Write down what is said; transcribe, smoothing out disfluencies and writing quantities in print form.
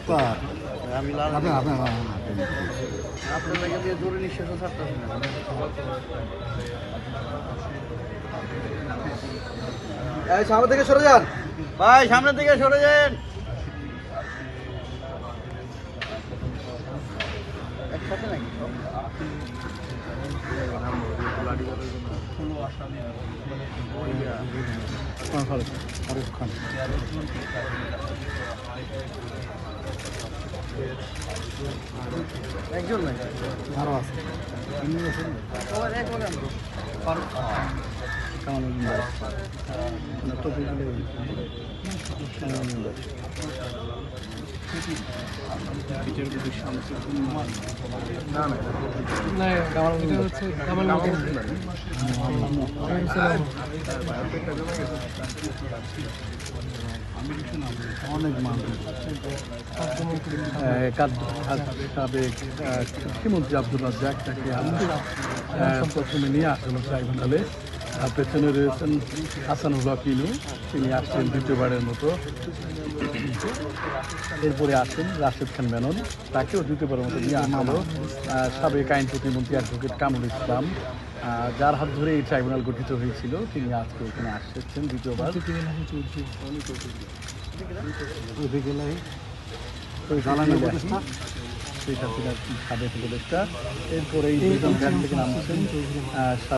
আপনার আমি লাল আপনার আপনার আপনার লাগে দিয়ে জোরে নিঃশ্বাসও ছাড়তেছি না। সামনে থেকে সরে যান। ভাই সামনের দিকে সরে যান। একসাথে নাকি সব? ফারুক খান একজন নাকি আরও আছে তিনি আছেন সবাই এক বলে আনবো। ফারুক কেমন অনেক মানুষ সাবেক কৃষিমন্ত্রী আব্দুল রাজ্জাক তাকে প্রথমে নিয়ে আসেন ট্রাইব্যুনালে। আর পেছনে রয়েছেন হাসানুল হক ইনু, তিনি আসছেন দ্বিতীয়বারের মতো। এরপরে আসেন রাশেদ খান মেনন, তাকেও দ্বিতীয়বারের মতো নিয়ে আসা হলো। সাবেক আইন প্রতিমন্ত্রী অ্যাডভোকেট কামরুল ইসলাম, যার হাত ধরে এই ট্রাইব্যুনাল গঠিত হয়েছিল, তিনি আজকে এখানে আসছেন দ্বিতীয়বার। সাবেক উপদেষ্টা। এরপরে এই দুজন থেকে নামছেন